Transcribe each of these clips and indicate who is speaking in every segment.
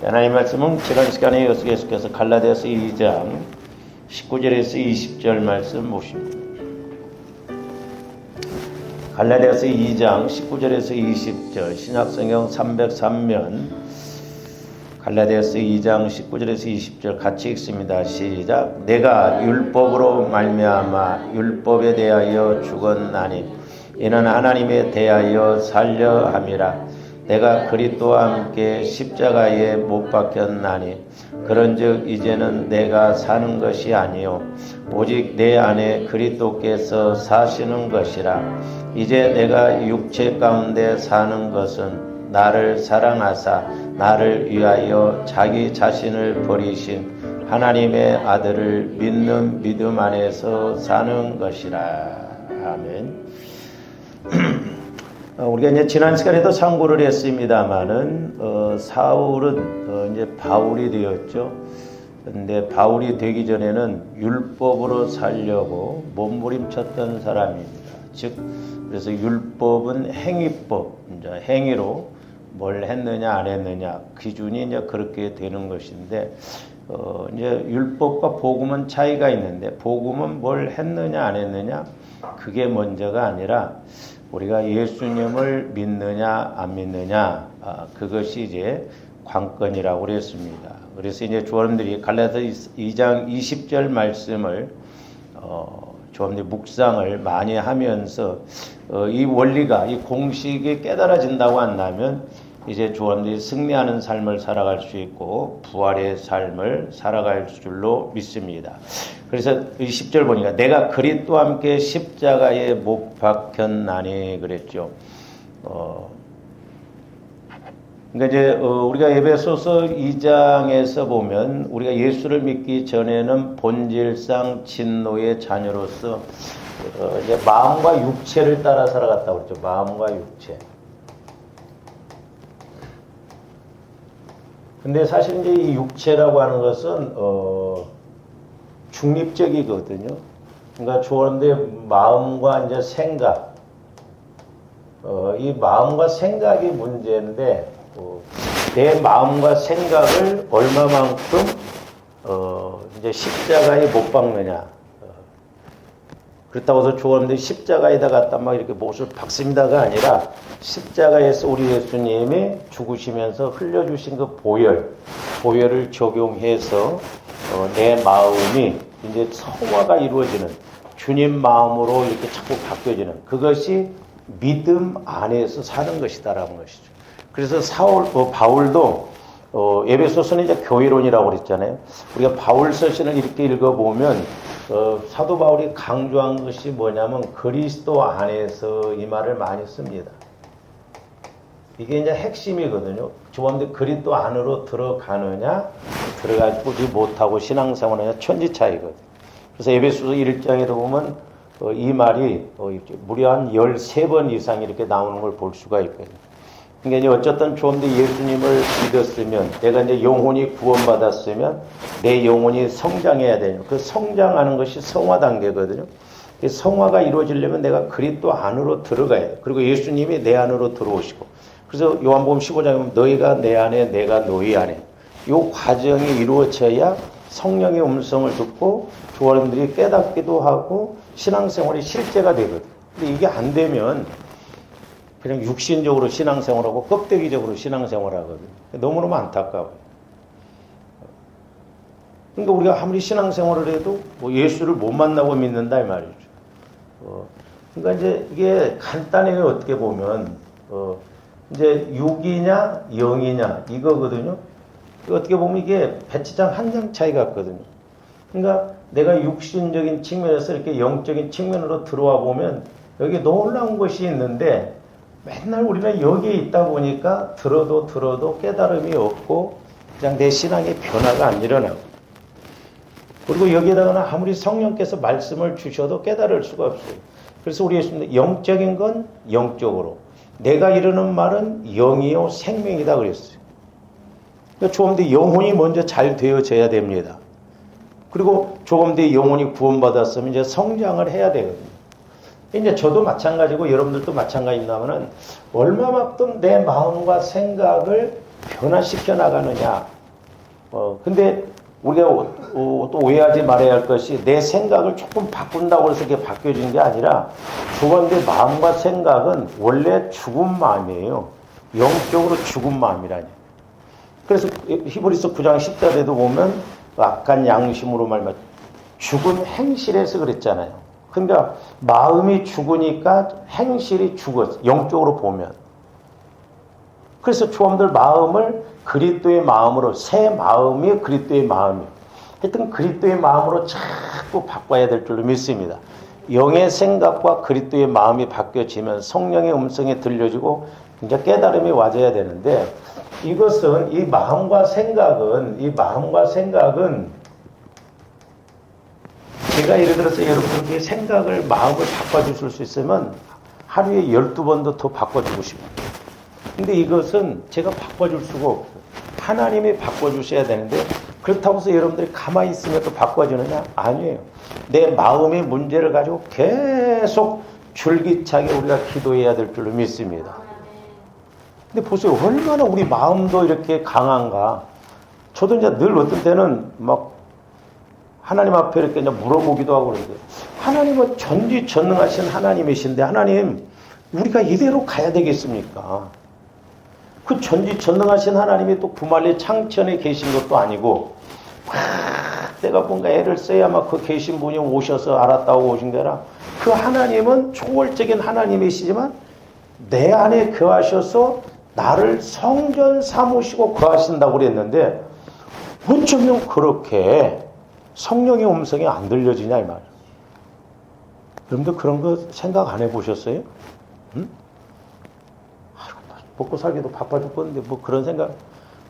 Speaker 1: 하나님 말씀은 지난 시간에 계속해서 갈라디아서 2장 19절에서 20절 말씀 보십니다. 갈라디아서 2장 19절에서 20절 신약성경 303면 갈라디아서 2장 19절에서 20절 같이 읽습니다. 시작. 내가 율법으로 말미암아 율법에 대하여 죽었나니 이는 하나님에 대하여 살려 함이라. 내가 그리스도와 함께 십자가에 못 박혔나니 그런즉 이제는 내가 사는 것이 아니요 오직 내 안에 그리스도께서 사시는 것이라. 이제 내가 육체 가운데 사는 것은 나를 사랑하사 나를 위하여 자기 자신을 버리신 하나님의 아들을 믿는 믿음 안에서 사는 것이라. 아멘. 우리가 이제 지난 시간에도 참고를 했습니다만은 사울은 이제 바울이 되었죠. 근데 바울이 되기 전에는 율법으로 살려고 몸부림쳤던 사람입니다. 즉 그래서 율법은 행위법, 이제 행위로 뭘 했느냐 안 했느냐 기준이 이제 그렇게 되는 것인데 이제 율법과 복음은 차이가 있는데 복음은 뭘 했느냐 안 했느냐 그게 먼저가 아니라 우리가 예수님을 믿느냐 안 믿느냐 그것이 이제 관건이라고 그랬습니다. 그래서 이제 조원들이 갈라디아서 2장 20절 말씀을 조원들이 묵상을 많이 하면서 이 원리가 이 공식이 깨달아진다고 한다면 이제 조원들이 승리하는 삶을 살아갈 수 있고 부활의 삶을 살아갈 줄로 믿습니다. 그래서 20절 보니까 내가 그리스도와 함께 십자가에 못 박혔나니 그랬죠. 그러니까 이제 우리가 에베소서 2장에서 보면 우리가 예수를 믿기 전에는 본질상 진노의 자녀로서 이제 마음과 육체를 따라 살아갔다고 그랬죠. 마음과 육체. 근데 사실 이제 이 육체라고 하는 것은 중립적이거든요. 그러니까 좋은데 마음과 이제 생각, 이 마음과 생각이 문제인데 내 마음과 생각을 얼마만큼 이제 십자가에 못 박느냐. 그렇다고 해서 좋은데 십자가에다 갖다 막 이렇게 못을 박습니다가 아니라 십자가에서 우리 예수님이 죽으시면서 흘려주신 그 보혈을 적용해서 내 마음이 이제 성화가 이루어지는 주님 마음으로 이렇게 자꾸 바뀌어지는 그것이 믿음 안에서 사는 것이다라는 것이죠. 그래서 바울도 에베소서는 이제 교회론이라고 그랬잖아요. 우리가 바울 서신을 이렇게 읽어보면 사도 바울이 강조한 것이 뭐냐면 그리스도 안에서 이 말을 많이 씁니다. 이게 이제 핵심이거든요. 저번에 그리스도 안으로 들어가느냐 들어가지 못하고 신앙생활하느냐 천지 차이거든요. 그래서 에베소서 1장에도 보면 이 말이 무려 한 13번 이상 이렇게 나오는 걸 볼 수가 있거든요. 그러니까 이제 어쨌든 좀 더 예수님을 믿었으면 내가 이제 영혼이 구원받았으면 내 영혼이 성장해야 돼요. 그 성장하는 것이 성화 단계거든요. 성화가 이루어지려면 내가 그리스도 안으로 들어가야 돼요. 그리고 예수님이 내 안으로 들어오시고 그래서 요한복음 15장에 보면 너희가 내 안에 내가 너희 안에 이 과정이 이루어져야 성령의 음성을 듣고 조원들이 깨닫기도 하고 신앙생활이 실제가 되거든요. 근데 이게 안 되면 그냥 육신적으로 신앙생활하고 껍데기적으로 신앙생활하거든요. 너무너무 안타까워요. 그러니까 우리가 아무리 신앙생활을 해도 뭐 예수를 못 만나고 믿는다 이 말이죠. 그러니까 이제 이게 간단해요. 어떻게 보면 이제 육이냐 영이냐 이거거든요. 어떻게 보면 이게 배치장 한 장 차이 같거든요. 그러니까 내가 육신적인 측면에서 이렇게 영적인 측면으로 들어와 보면 여기 놀라운 것이 있는데 맨날 우리는 여기에 있다 보니까 들어도 깨달음이 없고 그냥 내 신앙의 변화가 안 일어나고 그리고 여기에다가는 아무리 성령께서 말씀을 주셔도 깨달을 수가 없어요. 그래서 우리 예수님은 영적인 건 영적으로 내가 이르는 말은 영이요 생명이다 그랬어요. 그러니까 조금 더 영혼이 먼저 잘 되어져야 됩니다. 그리고 조금 더 영혼이 구원받았으면 이제 성장을 해야 되거든요. 이제 저도 마찬가지고 여러분들도 마찬가지입니다만은 얼마만큼 내 마음과 생각을 변화시켜 나가느냐. 근데 우리가 또 오해하지 말아야 할 것이 내 생각을 조금 바꾼다고 해서 이게 바뀌어지는 게 아니라 조건대 마음과 생각은 원래 죽은 마음이에요. 영적으로 죽은 마음이라니. 그래서 히브리서 9장 10절에도 보면 악한 양심으로 말하면 죽은 행실에서 그랬잖아요. 그러니까 마음이 죽으니까 행실이 죽었어. 영적으로 보면. 그래서 조함들 마음을 그리스도의 마음으로 새 마음이 그리스도의 마음이에요. 하여튼 그리스도의 마음으로 자꾸 바꿔야 될 줄로 믿습니다. 영의 생각과 그리스도의 마음이 바뀌어지면 성령의 음성이 들려지고 이제 깨달음이 와져야 되는데 이것은 이 마음과 생각은 제가 예를 들어서 여러분께 생각을 마음을 바꿔주실 수 있으면 하루에 12번도 더 바꿔주고 싶어요. 근데 이것은 제가 바꿔줄 수가 없어요. 하나님이 바꿔주셔야 되는데 그렇다고 해서 여러분들이 가만히 있으면 또 바꿔주느냐? 아니에요. 내 마음의 문제를 가지고 계속 줄기차게 우리가 기도해야 될 줄로 믿습니다. 근데 보세요. 얼마나 우리 마음도 이렇게 강한가. 저도 이제 늘 어떤 때는 막 하나님 앞에 이렇게 이제 물어보기도 하고 그러는데 하나님은 전지전능하신 하나님이신데 하나님 우리가 이대로 가야 되겠습니까? 그 전지전능하신 하나님이 또 구말리 창천에 계신 것도 아니고 내가 뭔가 애를 써야만 그 계신 분이 오셔서 알았다고 오신 게 아니라 그 하나님은 초월적인 하나님이시지만 내 안에 거하셔서 나를 성전 삼으시고 거하신다고 그랬는데 어쩌면 그렇게 성령의 음성이 안 들려지냐 이 말이에요. 여러분들 그런 거 생각 안 해보셨어요? 응? 먹고 살기도 바빠 죽겠는데 뭐 그런 생각.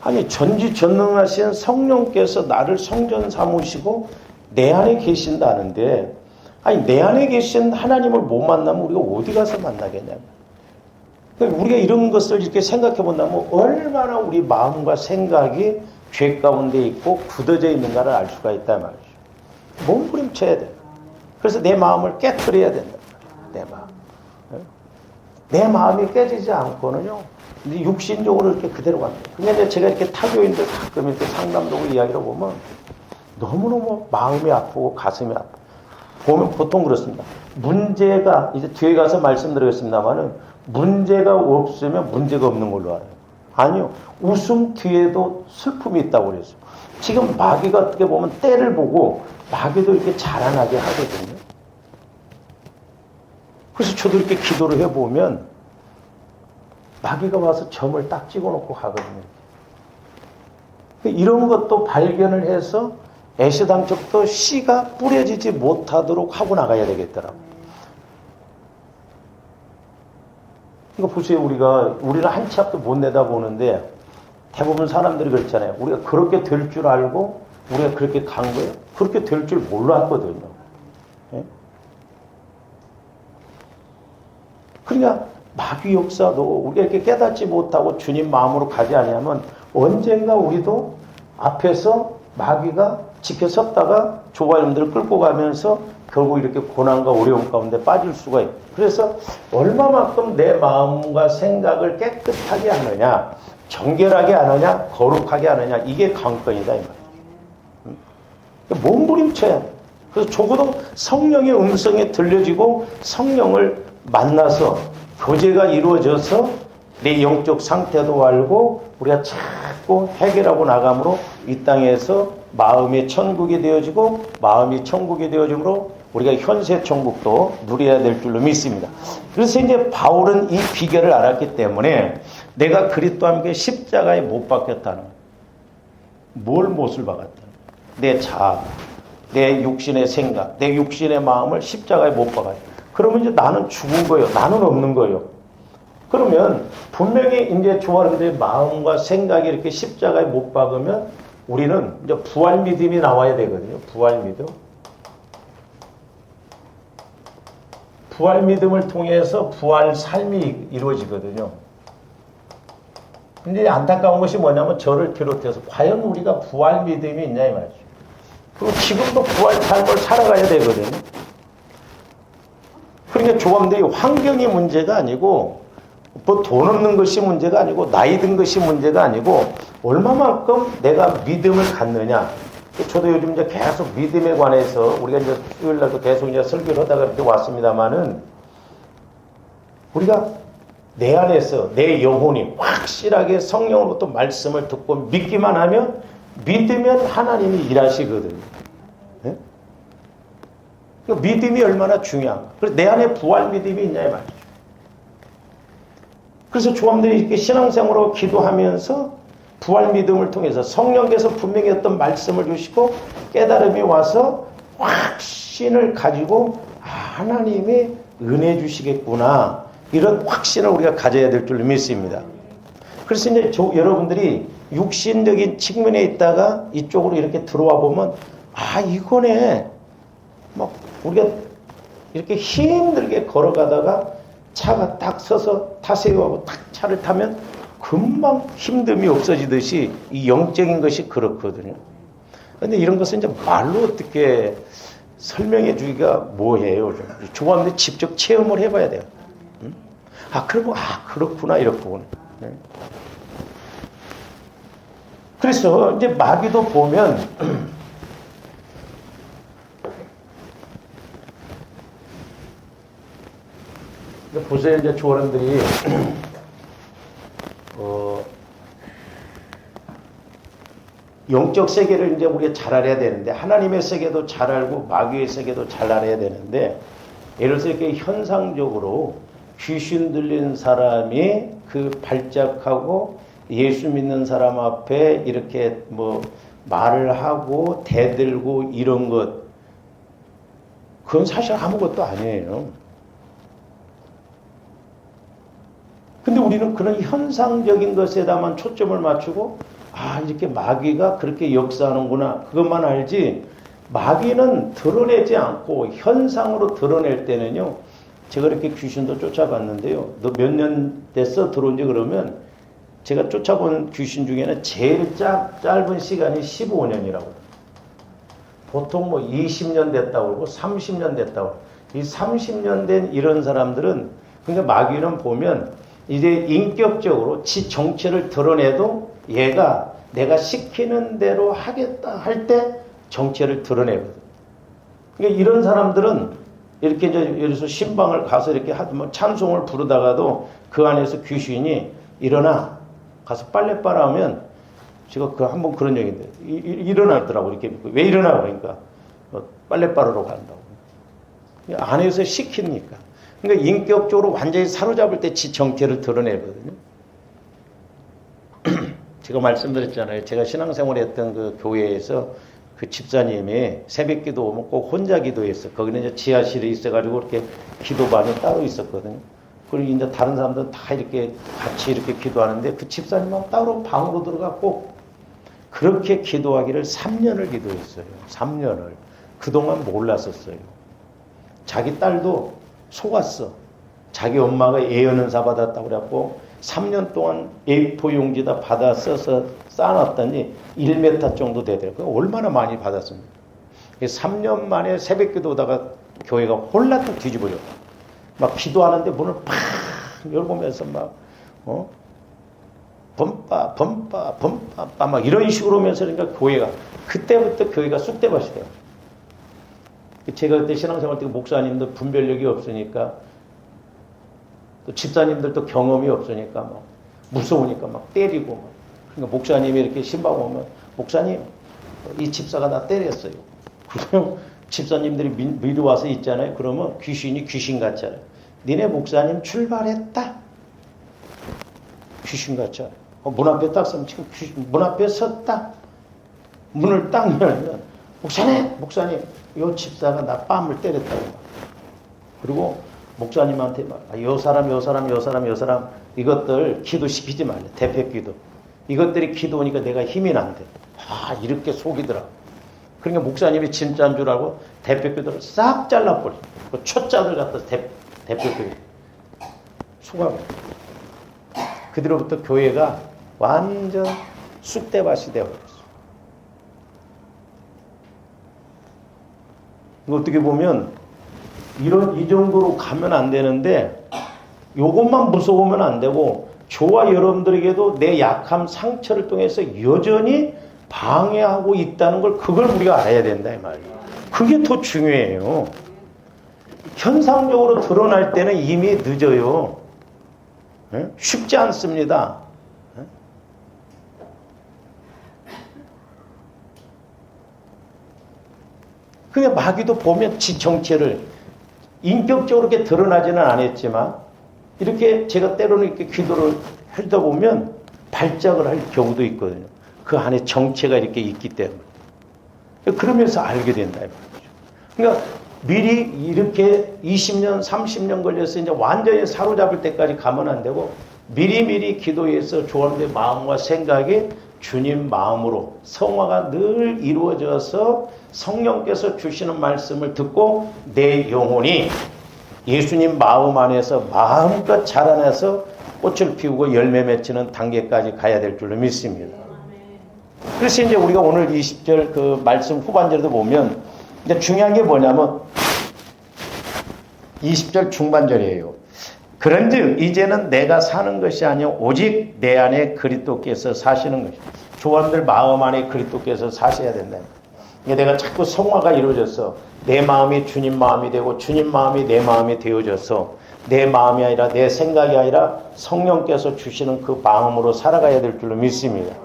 Speaker 1: 아니 전지전능하신 성령께서 나를 성전 삼으시고 내 안에 계신다는데 아니 내 안에 계신 하나님을 못 만나면 우리가 어디 가서 만나겠냐. 그러니까 우리가 이런 것을 이렇게 생각해 본다면 얼마나 우리 마음과 생각이 죄 가운데 있고 굳어져 있는가를 알 수가 있단 말이죠. 몸부림쳐야 돼. 그래서 내 마음을 깨트려야 된다. 내 마음. 내 마음이 깨지지 않고는요. 육신적으로 이렇게 그대로 갑니다. 그러니까 제가 이렇게 타교인들 가끔 이렇게 상담적으로 이야기를 보면 너무너무 마음이 아프고 가슴이 아프고 보면 보통 그렇습니다. 문제가 이제 뒤에 가서 말씀드리겠습니다만은 문제가 없으면 문제가 없는 걸로 알아요. 아니요. 웃음 뒤에도 슬픔이 있다고 그랬어요. 지금 마귀가 어떻게 보면 때를 보고 마귀도 이렇게 자라나게 하거든요. 그래서 저도 이렇게 기도를 해보면 마귀가 와서 점을 딱 찍어놓고 가거든요. 이런 것도 발견을 해서 애시당초부터 씨가 뿌려지지 못하도록 하고 나가야 되겠더라고요. 이거 보세요. 우리는 한 치 앞도 못 내다보는데 대부분 사람들이 그렇잖아요. 우리가 그렇게 될 줄 알고 우리가 그렇게 간 거예요. 그렇게 될 줄 몰랐거든요. 예? 그러니까 마귀 역사도 우리가 이렇게 깨닫지 못하고 주님 마음으로 가지 않으면 언젠가 우리도 앞에서 마귀가 지켜섰다가 조바님들을 끌고 가면서 결국 이렇게 고난과 어려움 가운데 빠질 수가 있고 그래서 얼마만큼 내 마음과 생각을 깨끗하게 하느냐 정결하게 하느냐 거룩하게 하느냐 이게 관건이다 이 말이에요. 몸부림쳐야 돼. 그래서 적어도 성령의 음성이 들려지고 성령을 만나서 교제가 이루어져서 내 영적 상태도 알고 우리가 자꾸 해결하고 나감으로 이 땅에서 마음이 천국이 되어지고 마음이 천국이 되어지므로 우리가 현세 천국도 누려야 될 줄로 믿습니다. 그래서 이제 바울은 이 비결을 알았기 때문에 내가 그리스도와 함께 십자가에 못 박혔다는 뭘 못을 박았다. 내 자아, 내 육신의 생각, 내 육신의 마음을 십자가에 못 박아요. 그러면 이제 나는 죽은 거예요. 나는 없는 거예요. 그러면 분명히 이제 조아름들의 마음과 생각이 이렇게 십자가에 못 박으면 우리는 이제 부활 믿음이 나와야 되거든요. 부활 믿음. 부활 믿음을 통해서 부활 삶이 이루어지거든요. 근데 안타까운 것이 뭐냐면 저를 비롯해서 과연 우리가 부활 믿음이 있냐 이 말이죠. 그리고 지금도 부활 삶을 살아가야 되거든요. 그러니까 조감들이 환경이 문제가 아니고 뭐 돈 없는 것이 문제가 아니고 나이 든 것이 문제가 아니고 얼마만큼 내가 믿음을 갖느냐. 저도 요즘 이제 계속 믿음에 관해서 우리가 이제 수요일 날도 계속 이제 설교를 하다가 이렇게 왔습니다만은 우리가 내 안에서 내 영혼이 확실하게 성령으로부터 말씀을 듣고 믿기만 하면 믿으면 하나님이 일하시거든요. 네? 믿음이 얼마나 중요한가. 그래서 내 안에 부활 믿음이 있냐 이 말이죠. 그래서 조함들이 이렇게 신앙생활로 기도하면서 부활 믿음을 통해서 성령께서 분명히 어떤 말씀을 주시고 깨달음이 와서 확신을 가지고 하나님이 은혜 주시겠구나. 이런 확신을 우리가 가져야 될 줄 믿습니다. 그래서 이제 여러분들이 육신적인 측면에 있다가 이쪽으로 이렇게 들어와 보면 이거네. 막 우리가 이렇게 힘들게 걸어가다가 차가 딱 서서 타세요 하고 딱 차를 타면 금방 힘듦이 없어지듯이 이 영적인 것이 그렇거든요. 그런데 이런 것은 이제 말로 어떻게 설명해 주기가 뭐해요. 조합원들이 직접 체험을 해봐야 돼요. 그러면 그렇구나 이렇구나. 그래서 이제 마귀도 보면 보세요. 이제 조원들이 영적 세계를 이제 우리가 잘 알아야 되는데 하나님의 세계도 잘 알고 마귀의 세계도 잘 알아야 되는데 예를 들어서 이렇게 현상적으로 귀신 들린 사람이 그 발작하고 예수 믿는 사람 앞에 이렇게 뭐 말을 하고 대들고 이런 것 그건 사실 아무것도 아니에요. 근데 우리는 그런 현상적인 것에다만 초점을 맞추고 이렇게 마귀가 그렇게 역사하는구나 그것만 알지 마귀는 드러내지 않고 현상으로 드러낼 때는요. 제가 이렇게 귀신도 쫓아봤는데요. 너 몇 년 됐어? 들어온지 그러면 제가 쫓아본 귀신 중에는 제일 짧은 시간이 15년이라고. 보통 뭐 20년 됐다고 그러고 30년 됐다고 그러고. 이 30년 된 이런 사람들은 그러니까 마귀는 보면 이제 인격적으로 지 정체를 드러내도 얘가 내가 시키는 대로 하겠다 할 때 정체를 드러내거든. 그러니까 이런 사람들은 이렇게 이제 예를 들어서 신방을 가서 이렇게 뭐 찬송을 부르다가도 그 안에서 귀신이 일어나 가서 빨래 빨아 하면 제가 그 한번 그런 얘기인데 일어나더라고 이렇게 왜 일어나 그러니까 빨래 빨으러 간다고 안에서 시키니까 그러니까 인격적으로 완전히 사로잡을 때 지 정체를 드러내거든요. 제가 말씀드렸잖아요. 제가 신앙생활 했던 그 교회에서 그 집사님이 새벽 기도 오면 꼭 혼자 기도했어. 거기는 이제 지하실에 있어가지고 이렇게 기도반이 따로 있었거든요. 그리고 이제 다른 사람들은 다 이렇게 같이 이렇게 기도하는데 그 집사님은 따로 방으로 들어갔고 그렇게 기도하기를 3년을 기도했어요. 3년을. 그동안 몰랐었어요. 자기 딸도 속았어. 자기 엄마가 예언은사 받았다고 그래갖고 3년 동안 A4 용지다 받아 써서 쌓아놨더니 1m 정도 되더라고요. 얼마나 많이 받았습니까? 3년 만에 새벽 기도하다가 교회가 홀라떡 뒤집어져. 막 기도하는데 문을 팍 열고면서 막 범빠 막 이런 식으로 하면서 그러니까 교회가 그때부터 교회가 쑥대밭이 돼요. 제가 그때 신앙생활 때 목사님들 분별력이 없으니까 또 집사님들도 경험이 없으니까 막 무서우니까 막 때리고 막. 그러니까 목사님이 이렇게 신방 오면 목사님 이 집사가 나 때렸어요. 그러면 집사님들이 미리 와서 있잖아요. 그러면 귀신이 귀신같이 알아요. 니네 목사님 출발했다. 귀신같이 알아요. 문 앞에 딱 서면 지금 문 앞에 섰다. 문을 딱 열면 목사님 요 집사가 나 뺨을 때렸다고. 그리고 목사님한테 막 요 사람 이것들 기도시키지 말래. 대표 기도. 이것들이 기도하니까 내가 힘이 난대. 이렇게 속이더라고. 그러니까 목사님이 진짜인 줄 알고 대표 기도를 싹 잘라버려. 그 초짜들 갖다 대표 기도. 속아버려. 그 뒤로부터 교회가 완전 쑥대밭이 되어버렸어. 어떻게 보면 이 정도로 가면 안 되는데 요것만 무서우면 안 되고 저와 여러분들에게도 내 약함 상처를 통해서 여전히 방해하고 있다는 걸 그걸 우리가 알아야 된다 이 말이에요. 그게 더 중요해요. 현상적으로 드러날 때는 이미 늦어요. 쉽지 않습니다. 근데 마귀도 보면 지 정체를 인격적으로 이렇게 드러나지는 않았지만 이렇게 제가 때로는 이렇게 기도를 하다 보면 발작을 할 경우도 있거든요. 그 안에 정체가 이렇게 있기 때문에. 그러면서 알게 된다. 그러니까 미리 이렇게 20년, 30년 걸려서 이제 완전히 사로잡을 때까지 가면 안 되고 미리미리 기도해서 조합의 마음과 생각이 주님 마음으로 성화가 늘 이루어져서 성령께서 주시는 말씀을 듣고 내 영혼이 예수님 마음 안에서 마음껏 자라나서 꽃을 피우고 열매 맺히는 단계까지 가야 될 줄로 믿습니다. 그래서 이제 우리가 오늘 20절 그 말씀 후반절에도 보면 이제 중요한 게 뭐냐면 20절 중반절이에요. 그런즉 이제는 내가 사는 것이 아니요 오직 내 안에 그리스도께서 사시는 것이다. 조원들 마음 안에 그리스도께서 사셔야 된다. 내가 자꾸 성화가 이루어져서 내 마음이 주님 마음이 되고 주님 마음이 내 마음이 되어져서 내 마음이 아니라 내 생각이 아니라 성령께서 주시는 그 마음으로 살아가야 될 줄로 믿습니다.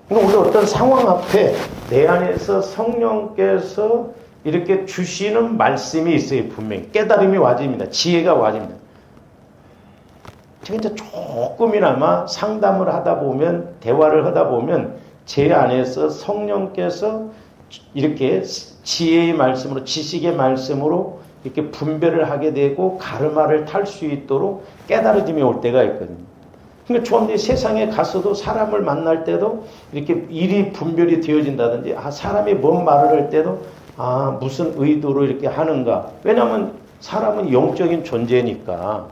Speaker 1: 그러니까 우리 어떤 상황 앞에 내 안에서 성령께서 이렇게 주시는 말씀이 있어요. 분명히 깨달음이 와집니다. 지혜가 와집니다. 제가 이제 조금이나마 상담을 하다 보면 대화를 하다 보면 제 안에서 성령께서 이렇게 지혜의 말씀으로 지식의 말씀으로 이렇게 분별을 하게 되고 가르마를 탈 수 있도록 깨달아짐이 올 때가 있거든요. 그러니까 조합들이 세상에 가서도 사람을 만날 때도 이렇게 일이 분별이 되어진다든지 사람이 뭔 말을 할 때도 무슨 의도로 이렇게 하는가. 왜냐하면 사람은 영적인 존재니까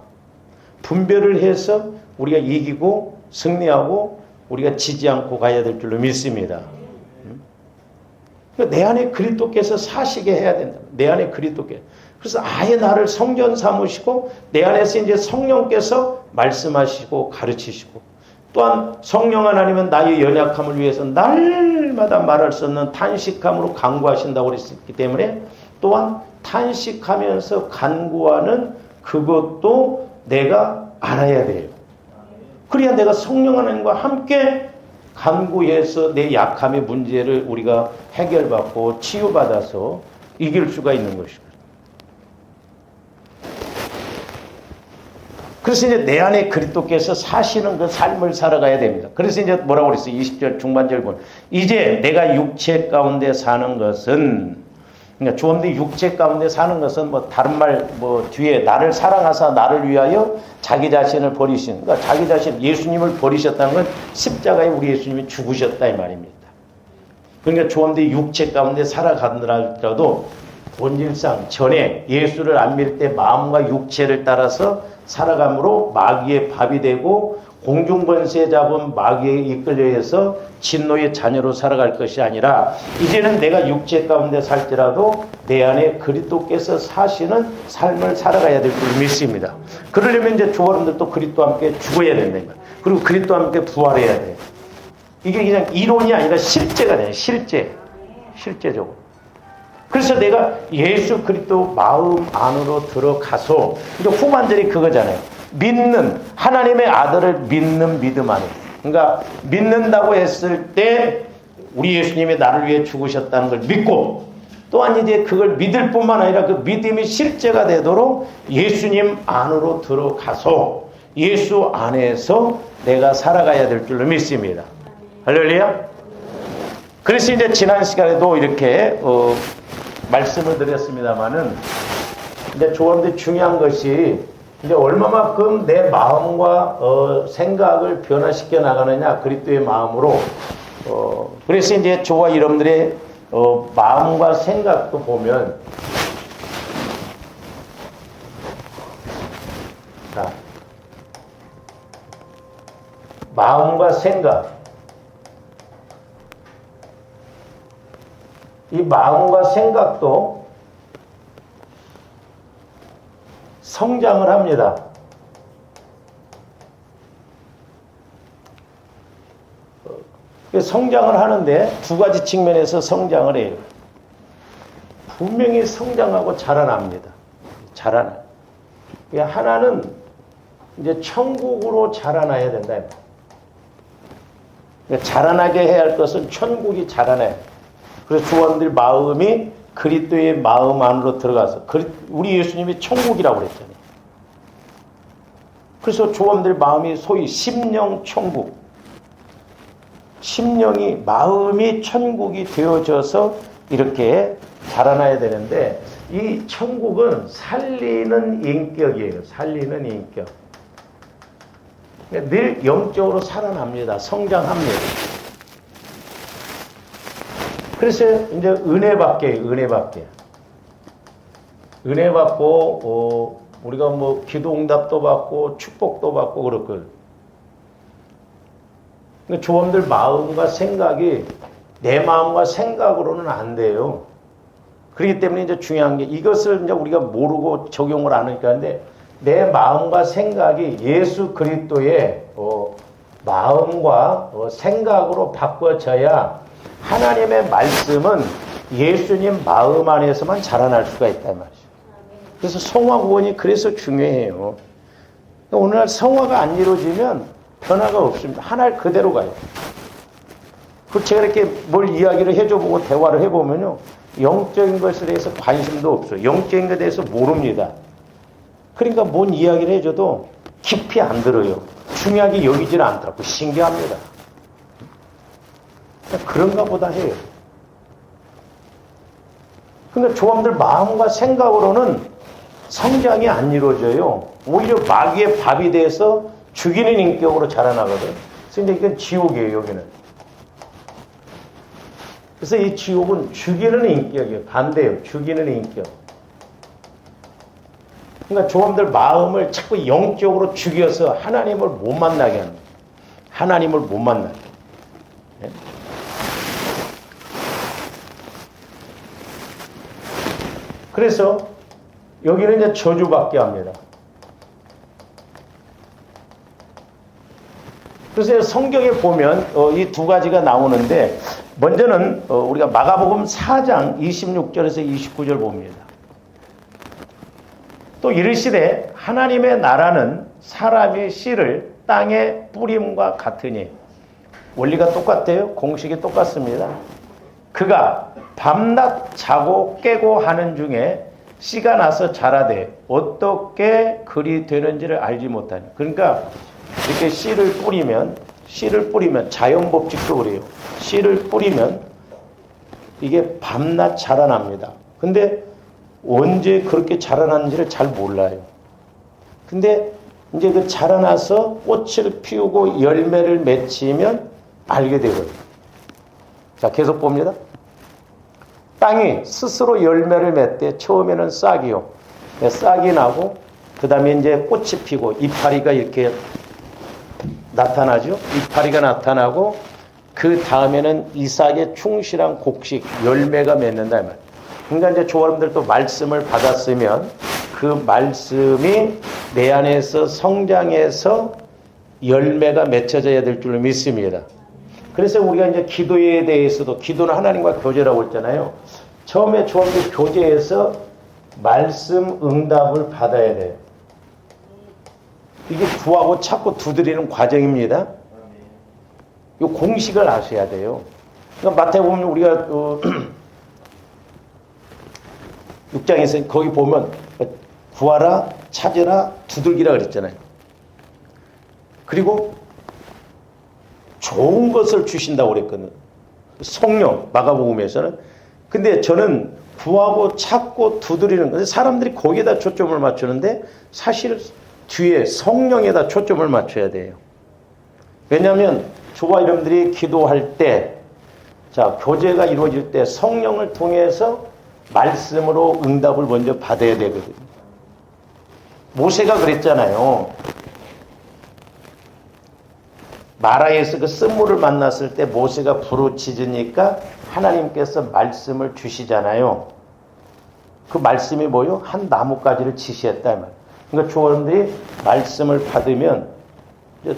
Speaker 1: 분별을 해서 우리가 이기고 승리하고 우리가 지지 않고 가야 될 줄로 믿습니다. 내 안에 그리스도께서 사시게 해야 된다. 내 안에 그리스도께서. 그래서 아예 나를 성전 삼으시고 내 안에서 이제 성령께서 말씀하시고 가르치시고 또한 성령 하나님은 나의 연약함을 위해서 날마다 말할 수 없는 탄식함으로 간구하신다고 그랬기 때문에 또한 탄식하면서 간구하는 그것도 내가 알아야 돼요. 그래야 내가 성령 하나님과 함께 간구해서 내 약함의 문제를 우리가 해결받고 치유받아서 이길 수가 있는 것이거든요. 그래서 이제 내 안에 그리스도께서 사시는 그 삶을 살아가야 됩니다. 그래서 이제 뭐라고 그랬어요? 20절 중반절 보면 이제 내가 육체 가운데 사는 것은 그러니까 주원대 육체 가운데 사는 것은 뭐 다른 말 뭐 뒤에 나를 사랑하사 나를 위하여 자기 자신을 버리신 그러니까 자기 자신 예수님을 버리셨다는 건 십자가에 우리 예수님이 죽으셨다 이 말입니다. 그러니까 주원대 육체 가운데 살아가더라도 본질상 전에 예수를 안 믿을 때 마음과 육체를 따라서 살아감으로 마귀의 밥이 되고 공중번세 잡은 마귀에 이끌려서 진노의 자녀로 살아갈 것이 아니라 이제는 내가 육체 가운데 살지라도 내 안에 그리스도께서 사시는 삶을 살아가야 될 줄 믿습니다. 그러려면 이제 조원들도 그리스도와 함께 죽어야 된다. 그리고 그리스도와 함께 부활해야 돼. 이게 그냥 이론이 아니라 실제가 돼요. 실제적으로. 그래서 내가 예수 그리스도 마음 안으로 들어가서 이제 후반절이 그거잖아요. 믿는 하나님의 아들을 믿는 믿음 안에. 그러니까 믿는다고 했을 때 우리 예수님이 나를 위해 죽으셨다는 걸 믿고 또한 이제 그걸 믿을 뿐만 아니라 그 믿음이 실제가 되도록 예수님 안으로 들어가서 예수 안에서 내가 살아가야 될 줄로 믿습니다. 할렐루야. 그래서 이제 지난 시간에도 이렇게 말씀을 드렸습니다만은 이제 조언데 중요한 것이 이제 얼마만큼 내 마음과 생각을 변화시켜 나가느냐 그리스도의 마음으로 그래서 이제 저와 여러분들의 마음과 생각도 보면 자 마음과 생각 이 마음과 생각도 성장을 합니다. 성장을 하는데 두 가지 측면에서 성장을 해요. 분명히 성장하고 자라납니다. 자라나. 하나는 이제 천국으로 자라나야 된다. 자라나게 해야 할 것은 천국이 자라나야 돼. 그래서 조원들 마음이 그리스도의 마음 안으로 들어가서 우리 예수님이 천국이라고 그랬잖아요. 그래서 조원들 마음이 소위 심령 천국, 심령이 마음이 천국이 되어져서 이렇게 자라나야 되는데 이 천국은 살리는 인격이에요. 살리는 인격. 늘 영적으로 살아납니다. 성장합니다. 그래서 이제 은혜 받게, 은혜 받게. 은혜 받고, 우리가 뭐 기도 응답도 받고, 축복도 받고 그렇거든. 그러니까 조원들 마음과 생각이 내 마음과 생각으로는 안 돼요. 그렇기 때문에 이제 중요한 게 이것을 이제 우리가 모르고 적용을 안 하니까 하는데 내 마음과 생각이 예수 그리스도의 마음과 생각으로 바꿔져야 하나님의 말씀은 예수님 마음 안에서만 자라날 수가 있단 말이죠. 그래서 성화 구원이 그래서 중요해요. 오늘날 성화가 안 이루어지면 변화가 없습니다. 하나를 그대로 가요. 그 제가 이렇게 뭘 이야기를 해줘보고 대화를 해보면요. 영적인 것에 대해서 관심도 없어요. 영적인 것에 대해서 모릅니다. 그러니까 뭔 이야기를 해줘도 깊이 안 들어요. 중요하게 여기지는 않더라고. 신기합니다. 그런가 보다 해요. 그러니까 조원들 마음과 생각으로는 성장이 안 이루어져요. 오히려 마귀의 밥이 돼서 죽이는 인격으로 자라나거든. 그래서 이건 지옥이에요, 여기는. 그래서 이 지옥은 죽이는 인격이에요. 반대예요. 죽이는 인격. 그러니까 조원들 마음을 자꾸 영적으로 죽여서 하나님을 못 만나게 하는 거예요. 하나님을 못 만나게. 네? 그래서 여기는 이제 저주받게 합니다. 그래서 성경에 보면 이 두 가지가 나오는데 먼저는 우리가 마가복음 4장 26절에서 29절 봅니다. 또 이르시되 하나님의 나라는 사람의 씨를 땅에 뿌림과 같으니 원리가 똑같아요. 공식이 똑같습니다. 그가 밤낮 자고 깨고 하는 중에 씨가 나서 자라되 어떻게 그리 되는지를 알지 못하니. 그러니까 이렇게 씨를 뿌리면 자연 법칙도 그래요. 씨를 뿌리면 이게 밤낮 자라납니다. 근데 언제 그렇게 자라났는지를 잘 몰라요. 근데 이제 그 자라나서 꽃을 피우고 열매를 맺히면 알게 되거든요. 자, 계속 봅니다. 땅이 스스로 열매를 맺되 처음에는 싹이요. 싹이 나고 그 다음에 이제 꽃이 피고 이파리가 이렇게 나타나죠. 이파리가 나타나고 그 다음에는 이 싹에 충실한 곡식 열매가 맺는다 이 말. 그러니까 이제 조원들도 말씀을 받았으면 그 말씀이 내 안에서 성장해서 열매가 맺혀져야 될 줄로 믿습니다. 그래서 우리가 이제 기도에 대해서도 기도는 하나님과 교제라고 했잖아요. 처음에 조원들 교제에서 말씀 응답을 받아야 돼요. 이게 구하고 찾고 두드리는 과정입니다. 이 공식을 아셔야 돼요. 그러니까 마태복음 보면 우리가 6장에서 거기 보면 구하라, 찾으라, 두들기라 그랬잖아요. 그리고 좋은 것을 주신다고 그랬거든요. 성령, 마가복음에서는. 근데 저는 구하고 찾고 두드리는 건데 사람들이 거기에다 초점을 맞추는데 사실 뒤에 성령에다 초점을 맞춰야 돼요. 왜냐하면 저와 여러분들이 기도할 때, 자, 교제가 이루어질 때 성령을 통해서 말씀으로 응답을 먼저 받아야 되거든요. 모세가 그랬잖아요. 마라에서 그 쓴물을 만났을 때 모세가 부르짖으니까 하나님께서 말씀을 주시잖아요. 그 말씀이 뭐요? 한 나뭇가지를 지시했다. 그러니까 조원들이 말씀을 받으면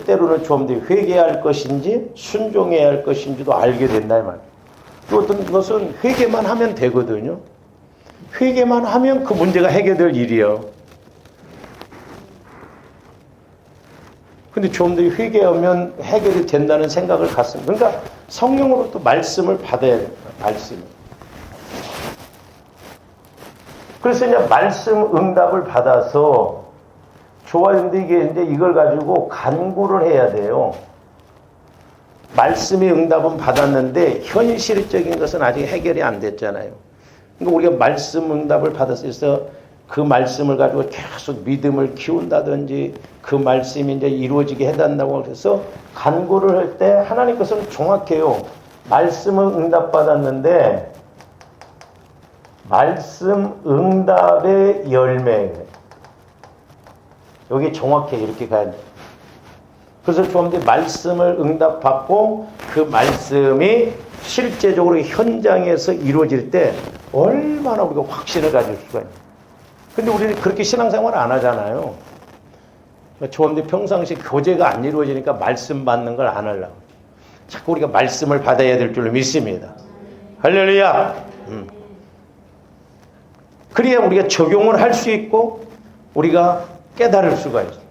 Speaker 1: 때로는 좀 더 회개해야 할 것인지 순종해야 할 것인지도 알게 된다 이 말이에요. 또 어떤 것은 회개만 하면 되거든요. 회개만 하면 그 문제가 해결될 일이에요. 근데 좀 더 회개하면 해결이 된다는 생각을 갖습니다. 그러니까 성령으로부터 말씀을 받아야 돼요. 말씀. 그래서 이제 말씀 응답을 받아서 좋아요. 근데 이게 이제 이걸 가지고 간구를 해야 돼요. 말씀의 응답은 받았는데 현실적인 것은 아직 해결이 안 됐잖아요. 그러니까 우리가 말씀 응답을 받았을 때 그 말씀을 가지고 계속 믿음을 키운다든지 그 말씀이 이제 이루어지게 해달라고 해서 간구를 할 때 하나님 것은 정확해요. 말씀을 응답받았는데 말씀 응답의 열매. 여기 정확해 이렇게 가야 돼. 그래서 좀 더 말씀을 응답받고 그 말씀이 실제적으로 현장에서 이루어질 때 얼마나 우리가 확신을 가질 수가 있냐. 근데 우리는 그렇게 신앙생활을 안 하잖아요. 좀 더 평상시 교제가 안 이루어지니까 말씀 받는 걸 안 하려고. 자꾸 우리가 말씀을 받아야 될 줄로 믿습니다. 할렐루야. 그래야 우리가 적용을 할 수 있고 우리가 깨달을 수가 있어요.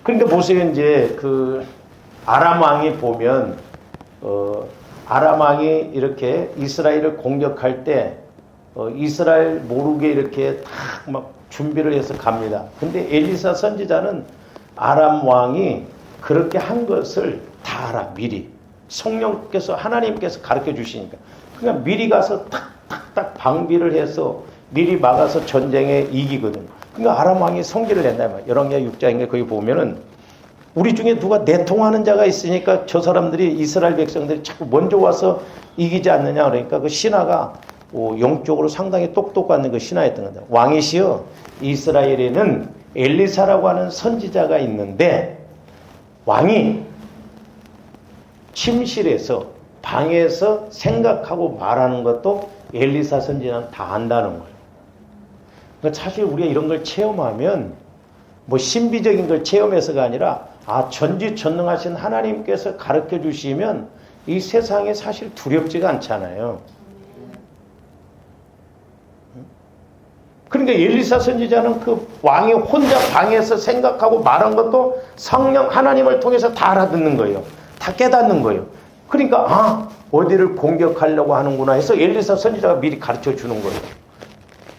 Speaker 1: 그러니까 보세요. 이제 그 아람 왕이 보면 아람 왕이 이렇게 이스라엘을 공격할 때 이스라엘 모르게 이렇게 딱 막 준비를 해서 갑니다. 근데 엘리사 선지자는 아람 왕이 그렇게 한 것을 다 알아. 미리 성령께서 하나님께서 가르쳐 주시니까 그냥 미리 가서 탁탁탁 방비를 해서 미리 막아서 전쟁에 이기거든. 그러니까 아람 왕이 성기를 낸다. 열왕기하 6장에 거기 보면은 우리 중에 누가 내통하는 자가 있으니까 저 사람들이 이스라엘 백성들이 자꾸 먼저 와서 이기지 않느냐. 그러니까 그 신하가 영적으로 상당히 똑똑한 그 신하였던 거다. 왕이시여 이스라엘에는 엘리사라고 하는 선지자가 있는데 왕이 침실에서 방에서 생각하고 말하는 것도 엘리사 선지자는 다 안다는 거예요. 그러니까 사실 우리가 이런 걸 체험하면 뭐 신비적인 걸 체험해서가 아니라 전지전능하신 하나님께서 가르쳐 주시면 이 세상에 사실 두렵지가 않잖아요. 그러니까 엘리사 선지자는 그 왕이 혼자 방에서 생각하고 말한 것도 성령 하나님을 통해서 다 알아듣는 거예요. 다 깨닫는 거예요. 그러니까 어디를 공격하려고 하는구나 해서 엘리사 선지자가 미리 가르쳐 주는 거예요.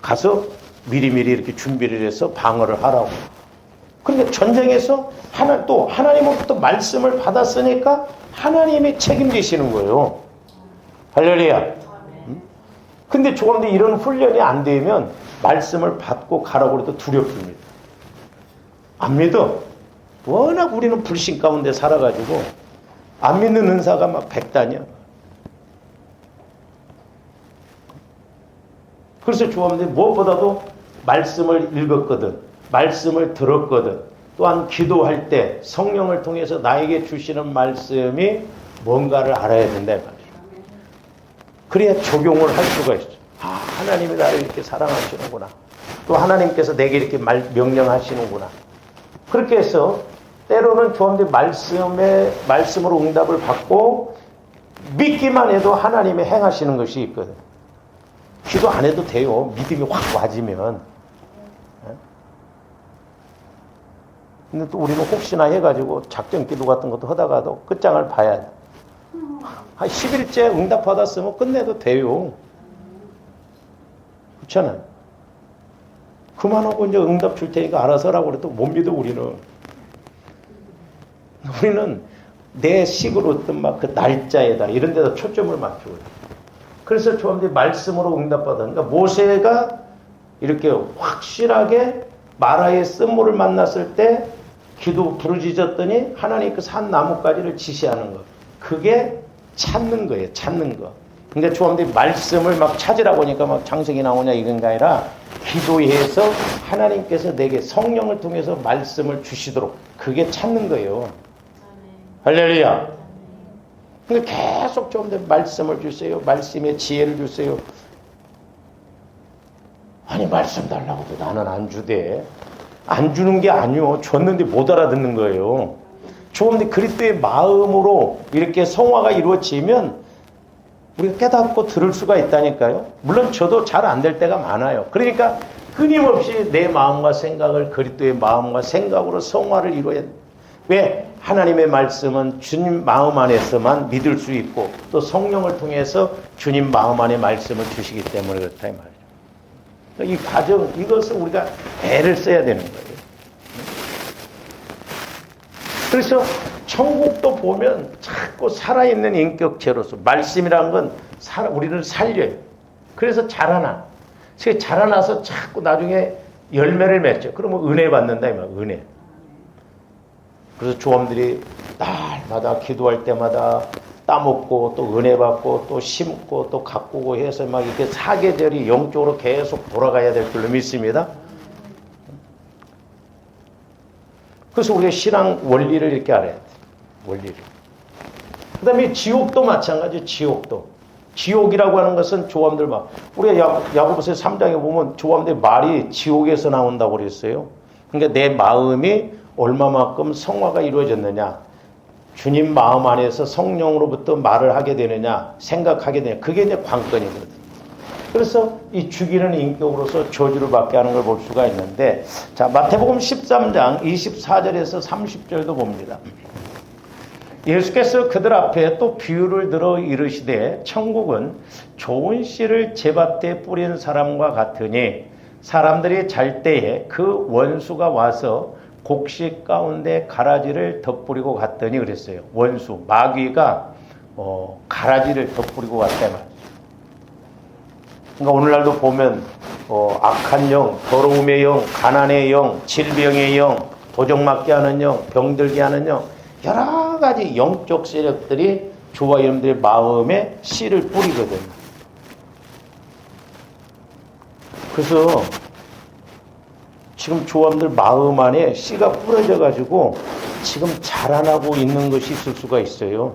Speaker 1: 가서 미리미리 이렇게 준비를 해서 방어를 하라고. 그러니까 전쟁에서 하나님으로부터 말씀을 받았으니까 하나님이 책임지시는 거예요. 할렐루야. 근데 조금도 이런 훈련이 안 되면 말씀을 받고 가라고 해도 두렵습니다. 안 믿어. 워낙 우리는 불신 가운데 살아가지고 안 믿는 은사가 막 백단이야. 그래서 조금도 무엇보다도 말씀을 읽었거든. 말씀을 들었거든. 또한 기도할 때 성령을 통해서 나에게 주시는 말씀이 뭔가를 알아야 된다. 그래야 적용을 할 수가 있어. 하나님이 나를 이렇게 사랑하시는구나. 또 하나님께서 내게 이렇게 명령하시는구나. 그렇게 해서 때로는 조금도 말씀으로 응답을 받고 믿기만 해도 하나님이 행하시는 것이 있거든. 기도 안 해도 돼요. 믿음이 확 와지면. 근데 또 우리는 혹시나 해가지고 작전 기도 같은 것도 하다가도 끝장을 봐야 돼. 한 10일째 응답 받았으면 끝내도 돼요. 그렇잖아요. 그만하고 이제 응답 줄 테니까 알아서 하라고 그래도 못 믿어, 우리는. 우리는 내 식으로 어떤 막 그 날짜에다 이런 데다 초점을 맞추고. 그래서 처음에 말씀으로 응답받은. 그러니까 모세가 이렇게 확실하게 마라의 쓴물을 만났을 때 기도 부르짖었더니 하나님께서 한 나뭇가지를 지시하는 거. 그게 찾는 거예요. 찾는 거. 그러니까 처음에 말씀을 막 찾으라고 하니까 막 장색이 나오냐 이건 게 아니라 기도해서 하나님께서 내게 성령을 통해서 말씀을 주시도록 그게 찾는 거예요. 할렐루야. 그러니까 계속 좀 더 말씀을 주세요. 말씀의 지혜를 주세요. 아니 말씀 달라고도 나는 안 주대. 안 주는 게 아니요. 줬는데 못 알아듣는 거예요. 좋은데 그리스도의 마음으로 이렇게 성화가 이루어지면 우리가 깨닫고 들을 수가 있다니까요. 물론 저도 잘 안 될 때가 많아요. 그러니까 끊임없이 내 마음과 생각을 그리스도의 마음과 생각으로 성화를 이루어야 돼. 왜? 하나님의 말씀은 주님 마음 안에서만 믿을 수 있고 또 성령을 통해서 주님 마음 안에 말씀을 주시기 때문에 그렇다 이 말이죠. 이 과정, 이것을 우리가 애를 써야 되는 거예요. 그래서 천국도 보면 자꾸 살아있는 인격체로서 말씀이라는 건 우리를 살려요. 그래서 자라나. 자라나서 자꾸 나중에 열매를 맺죠. 그러면 은혜 받는다 이 말이에요. 은혜. 그래서 조함들이 날마다 기도할 때마다 따먹고 또 은혜 받고 또 심고 또 가꾸고 해서 막 이렇게 사계절이 영적으로 계속 돌아가야 될 줄로 믿습니다. 그래서 우리가 신앙 원리를 이렇게 알아야 돼. 원리를. 그 다음에 지옥도 마찬가지. 지옥이라고 하는 것은 조함들 막 우리가 야고보서 3장에 보면 조함들 말이 지옥에서 나온다고 그랬어요. 그러니까 내 마음이 얼마만큼 성화가 이루어졌느냐, 주님 마음 안에서 성령으로부터 말을 하게 되느냐, 생각하게 되느냐, 그게 이제 관건이거든요. 그래서 이 죽이는 인격으로서 저주를 받게 하는 걸 볼 수가 있는데, 자, 마태복음 13장 24절에서 30절도 봅니다. 예수께서 그들 앞에 또 비유를 들어 이르시되 천국은 좋은 씨를 제밭에 뿌린 사람과 같으니 사람들이 잘 때에 그 원수가 와서 곡식 가운데 가라지를 덧뿌리고 갔더니 그랬어요. 원수, 마귀가 가라지를 덧뿌리고 갔다 말이죠. 그러니까 오늘날도 보면 악한 영, 더러움의 영, 가난의 영, 질병의 영, 도적맞게 하는 영, 병들게 하는 영, 여러 가지 영적 세력들이 주와 여러분들의 마음에 씨를 뿌리거든요. 그래서 지금 조함들 마음 안에 씨가 뿌려져 가지고 지금 자라나고 있는 것이 있을 수가 있어요.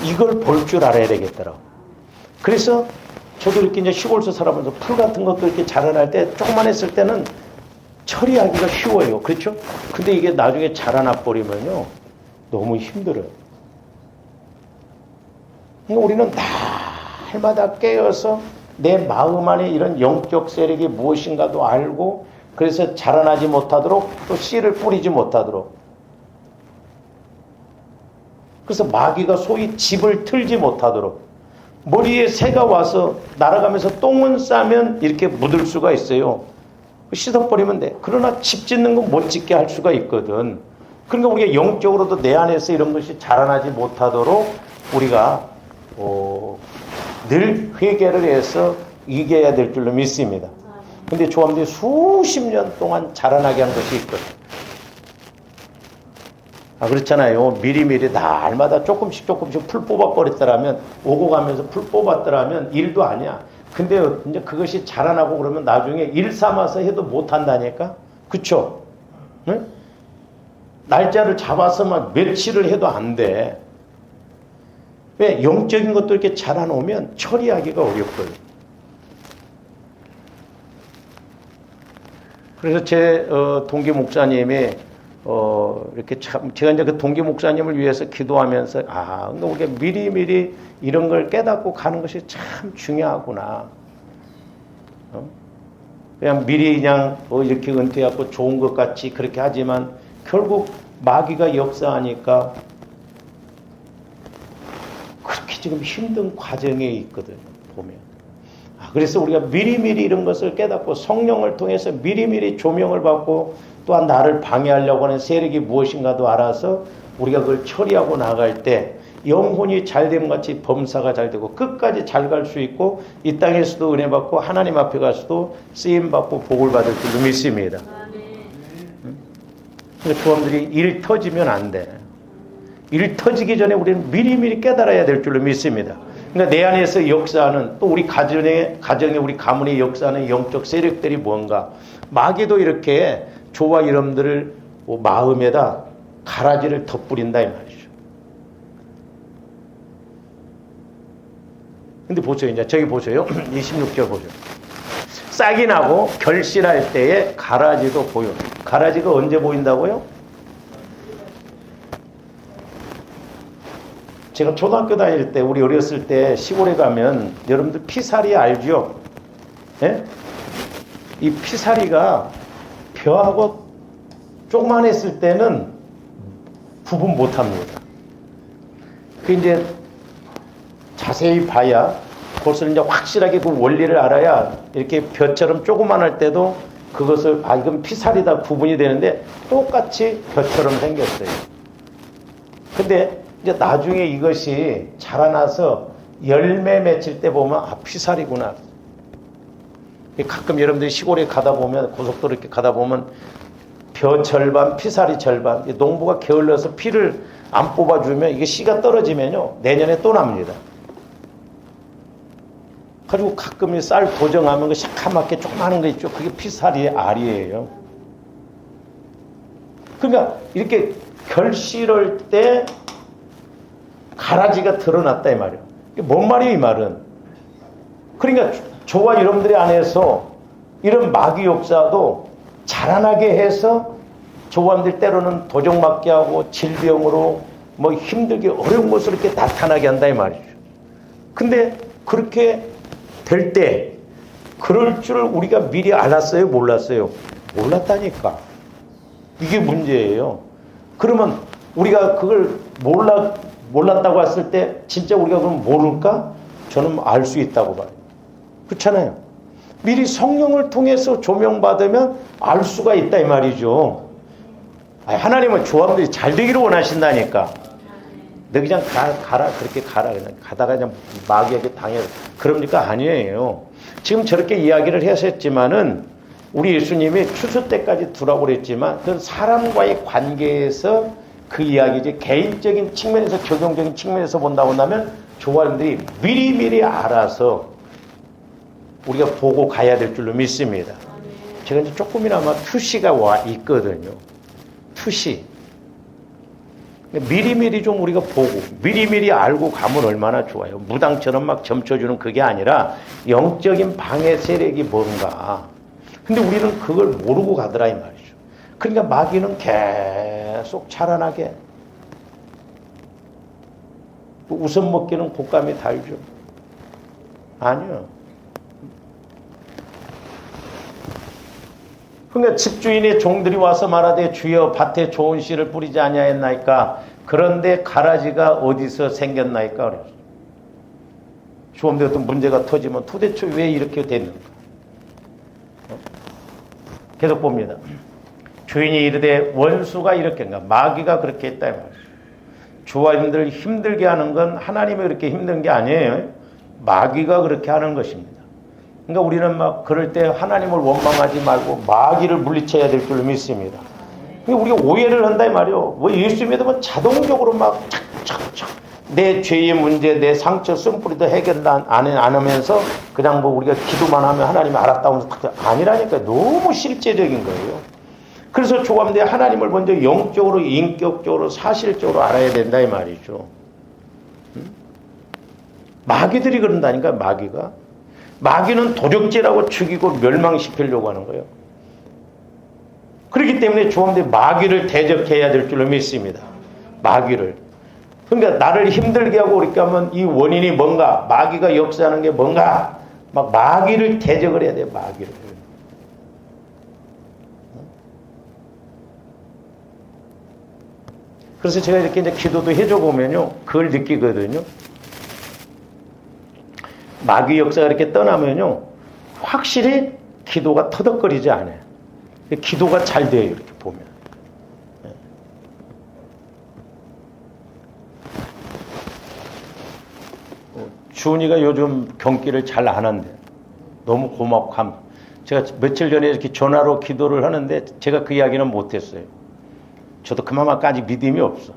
Speaker 1: 이걸 볼 줄 알아야 되겠더라고. 그래서 저도 이렇게 이제 시골에서 살아보면서 풀 같은 것도 이렇게 자라날 때 조금만 했을 때는 처리하기가 쉬워요. 그렇죠? 근데 이게 나중에 자라나 버리면요. 너무 힘들어요. 그러니까 우리는 날마다 깨어서 내 마음 안에 이런 영적 세력이 무엇인가도 알고 그래서 자라나지 못하도록 또 씨를 뿌리지 못하도록 그래서 마귀가 소위 집을 틀지 못하도록 머리에 새가 와서 날아가면서 똥은 싸면 이렇게 묻을 수가 있어요. 씻어버리면 돼. 그러나 집 짓는 건 못 짓게 할 수가 있거든. 그러니까 우리가 영적으로도 내 안에서 이런 것이 자라나지 못하도록 우리가 늘 회개를 해서 이겨야 될 줄로 믿습니다. 근데 조함들이 수십 년 동안 자라나게 한 것이 있거든. 그렇잖아요. 미리미리 날마다 조금씩 풀 뽑아버렸더라면, 오고 가면서 풀 뽑았더라면 일도 아니야. 근데 이제 그것이 자라나고 그러면 나중에 일 삼아서 해도 못한다니까? 그쵸? 응? 날짜를 잡아서 막 며칠을 해도 안 돼. 왜? 영적인 것도 이렇게 자라놓으면 처리하기가 어렵거든. 그래서 제 동기 목사님이 이렇게 참 제가 이제 그 동기 목사님을 위해서 기도하면서 근데 우리가 미리미리 이런 걸 깨닫고 가는 것이 참 중요하구나. 그냥 미리 그냥 이렇게 은퇴하고 좋은 것 같이 그렇게 하지만 결국 마귀가 역사하니까 그렇게 지금 힘든 과정에 있거든요. 보면. 그래서 우리가 미리미리 이런 것을 깨닫고 성령을 통해서 미리미리 조명을 받고 또한 나를 방해하려고 하는 세력이 무엇인가도 알아서 우리가 그걸 처리하고 나갈 때 영혼이 잘됨 같이 범사가 잘 되고 끝까지 잘 갈 수 있고 이 땅에서도 은혜 받고 하나님 앞에 가서도 쓰임 받고 복을 받을 줄로 믿습니다. 근데 조함들이 일 터지면 안 돼. 일 터지기 전에 우리는 미리미리 깨달아야 될 줄로 믿습니다. 그러니까 내 안에서 역사하는 또 우리 가정에 우리 가문에 역사하는 영적 세력들이 뭔가 마귀도 이렇게 저와 여러분들을 마음에다 가라지를 덧뿌린다 이 말이죠. 근데 보세요. 이제 저기 보세요. 26절 보세요. 싹이 나고 결실할 때에 가라지도 보여. 가라지가 언제 보인다고요? 제가 초등학교 다닐 때, 우리 어렸을 때 시골에 가면 여러분들 피사리 알죠? 예? 이 피사리가 벼하고 조그만했을 때는 구분 못합니다. 그 이제 자세히 봐야, 그것을 이제 확실하게 그 원리를 알아야 이렇게 벼처럼 조그만할 때도 그것을 이건 피살이다 구분이 되는데 똑같이 벼처럼 생겼어요. 근데 이제 나중에 이것이 자라나서 열매 맺힐 때 보면 피살이구나. 가끔 여러분들이 시골에 가다 보면, 고속도로 이렇게 가다 보면 벼 절반, 피살이 절반. 농부가 게을러서 피를 안 뽑아주면 이게 씨가 떨어지면요 내년에 또 납니다. 그리고 가끔 쌀 도정하면 그 시커멓게 조그마한 거 있죠. 그게 피살이 알이에요. 그러니까 이렇게 결실할 때 가라지가 드러났다 이 말이에요. 이게 뭔 말이에요 이 말은? 그러니까 저와 여러분들의 안에서 이런 마귀 역사도 자라나게 해서 저와들 때로는 도적맞게 하고 질병으로 뭐 힘들게 어려운 것으로 이렇게 나타나게 한다 이 말이죠. 근데 그렇게 될 때 그럴 줄 우리가 미리 알았어요? 몰랐어요? 몰랐다니까. 이게 문제예요. 그러면 우리가 그걸 몰랐다고 했을 때 진짜 우리가 그럼 모를까? 저는 알 수 있다고 봐요. 그렇잖아요. 미리 성령을 통해서 조명받으면 알 수가 있다 이 말이죠. 하나님은 조합들이 잘 되기를 원하신다니까. 너 그냥 가라 그렇게 가라 그냥 가다가 그냥 마귀에게 당해 그럽니까? 아니에요. 지금 저렇게 이야기를 하셨지만은 우리 예수님이 추수 때까지 두라고 그랬지만 그건 사람과의 관계에서 그 이야기지 개인적인 측면에서 적용적인 측면에서 본다고 한다면 조합들이 미리미리 알아서 우리가 보고 가야 될 줄로 믿습니다. 제가 이제 조금이나마 투시가 와 있거든요. 투시. 미리미리 좀 우리가 보고 미리미리 알고 가면 얼마나 좋아요. 무당처럼 막 점쳐주는 그게 아니라 영적인 방해 세력이 뭔가. 근데 우리는 그걸 모르고 가더라 이 말이죠. 그러니까 마귀는 계속 자라나게. 우선 먹기는 곶감이 달죠. 아니요. 그러니까 집주인의 종들이 와서 말하되 주여 밭에 좋은 씨를 뿌리지 아니하였나이까. 그런데 가라지가 어디서 생겼나이까 그랬어요. 주엄대 어떤 문제가 터지면 도대체 왜 이렇게 됐는가. 계속 봅니다. 주인이 이르되 원수가 이렇게인가. 마귀가 그렇게 했다 이 말이에요. 주와님들 힘들게 하는 건 하나님이 그렇게 힘든 게 아니에요. 마귀가 그렇게 하는 것입니다. 그러니까 우리는 막 그럴 때 하나님을 원망하지 말고 마귀를 물리쳐야 될 줄로 믿습니다. 그러니까 우리가 오해를 한다 이 말이에요. 뭐 예수 믿으면 자동적으로 막 착착착 내 죄의 문제, 내 상처 쓴뿌리도 해결 안 하면서 그냥 뭐 우리가 기도만 하면 하나님이 알았다고 하면서 아니라니까. 너무 실제적인 거예요. 그래서 조감대 하나님을 먼저 영적으로, 인격적으로, 사실적으로 알아야 된다 이 말이죠. 마귀들이 그런다니까. 마귀는 도적질하고 죽이고 멸망시키려고 하는 거예요. 그렇기 때문에 조감대 마귀를 대적해야 될 줄로 믿습니다. 마귀를. 그러니까 나를 힘들게 하고 그렇게 하면 이 원인이 뭔가, 마귀가 역사하는 게 뭔가, 막 마귀를 대적을 해야 돼요. 마귀를. 그래서 제가 이렇게 이제 기도도 해줘 보면요, 그걸 느끼거든요. 마귀 역사가 이렇게 떠나면요, 확실히 기도가 터덕거리지 않아요. 기도가 잘 돼요, 이렇게 보면. 주은이가 요즘 경기를 잘 안 한대. 너무 고맙고 제가 며칠 전에 이렇게 전화로 기도를 하는데 제가 그 이야기는 못했어요. 저도 그만큼까지 믿음이 없어.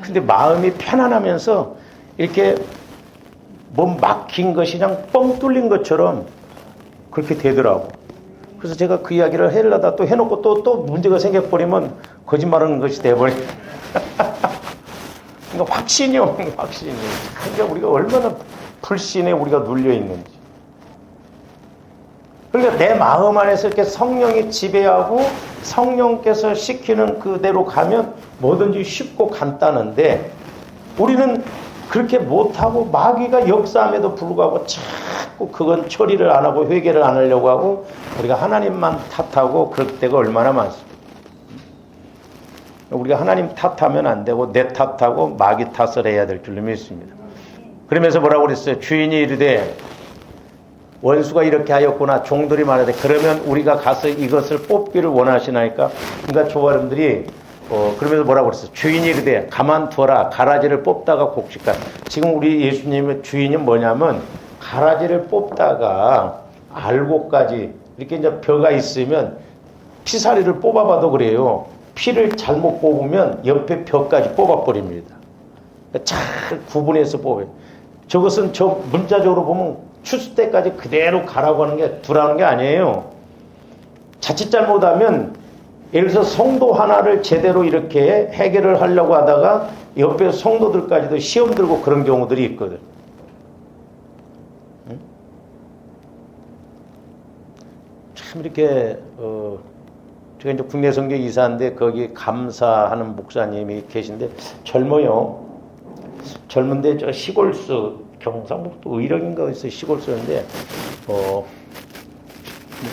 Speaker 1: 근데 마음이 편안하면서 이렇게 뭐 막힌 것이 그냥 뻥 뚫린 것처럼 그렇게 되더라고. 그래서 제가 그 이야기를 하려다 또 해놓고 또 문제가 생겨버리면 거짓말하는 것이 돼버려. 그러니까 확신이 없는 게 확신이. 그러니까 우리가 얼마나 불신에 우리가 눌려 있는지. 그러니까 내 마음 안에서 이렇게 성령이 지배하고 성령께서 시키는 그대로 가면 뭐든지 쉽고 간단한데 우리는 그렇게 못하고 마귀가 역사함에도 불구하고 자꾸 그건 처리를 안 하고 회개를 안 하려고 하고 우리가 하나님만 탓하고 그럴 때가 얼마나 많습니다. 우리가 하나님 탓하면 안 되고 내 탓하고 마귀 탓을 해야 될 줄로 믿습니다. 그러면서 뭐라고 그랬어요? 주인이 이르되 원수가 이렇게 하였구나. 종들이 말하되 그러면 우리가 가서 이것을 뽑기를 원하시나이까? 그러니까 조아름들이 그러면서 뭐라고 그랬어요? 주인이 이르되 가만두어라. 가라지를 뽑다가 곡식가. 지금 우리 예수님의 주인이 뭐냐면 가라지를 뽑다가 알고까지 이렇게 이제 벼가 있으면 피사리를 뽑아봐도 그래요. 피를 잘못 뽑으면 옆에 벼까지 뽑아버립니다. 잘 구분해서 뽑아요. 저것은 저 문자적으로 보면 추수 때까지 그대로 가라고 하는 게 두라는 게 아니에요. 자칫 잘못하면 예를 들어서 성도 하나를 제대로 이렇게 해결을 하려고 하다가 옆에 성도들까지도 시험 들고 그런 경우들이 있거든. 응? 참 이렇게 제가 이제 국내 선교 이사인데 거기 감사하는 목사님이 계신데 젊어요. 젊은데 저 시골서 경상북도 의령인가 어디서 시골서인데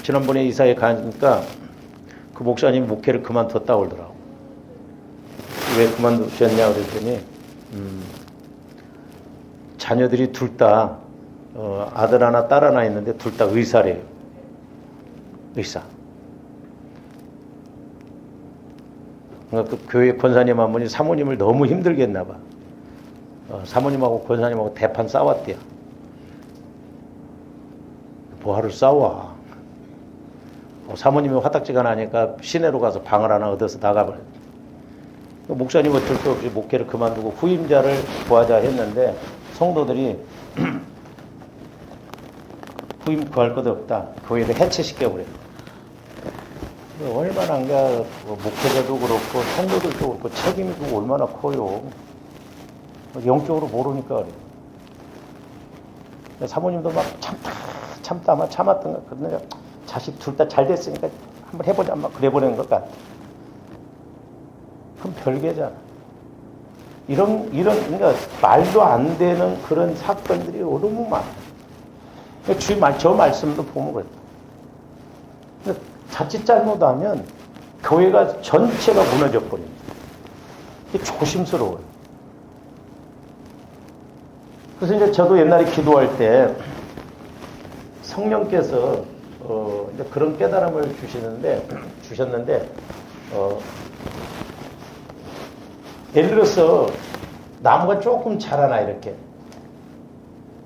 Speaker 1: 지난번에 이사에 가니까 그 목사님이 목회를 그만뒀다고 그러더라고. 왜 그만두셨냐 그랬더니 자녀들이 둘 다 아들 하나 딸 하나 있는데 둘 다 의사래요. 의사. 그러니까 그 교회 권사님 한 분이 사모님을 너무 힘들게 했나 봐. 사모님하고 권사님하고 대판 싸웠대요. 뭐하러 싸워? 사모님이 화딱지가 나니까 시내로 가서 방을 하나 얻어서 나가버렸어요. 목사님 어쩔 수 없이 목회를 그만두고 후임자를 구하자 했는데 성도들이 후임 구할 것도 없다. 교회를 해체시켜버려요. 얼마나 안 가, 목회자도 그렇고 성도들도 그렇고 책임이 그거 얼마나 커요. 영적으로 모르니까 그래요. 사모님도 막 참다 막 참았던 거. 그런데 자식 둘 다 잘 됐으니까 한번 해보자 막 그래버리는 것 같아. 그럼 별개잖아. 그러니까 말도 안 되는 그런 사건들이 너무 많아. 저 말씀도 보면 그랬다. 자칫 잘못하면 교회가 전체가 무너져 버립니다. 이게 조심스러워요. 그래서 이제 저도 옛날에 기도할 때 성령께서 이제 그런 깨달음을 주셨는데 예를 들어서 나무가 조금 자라나 이렇게.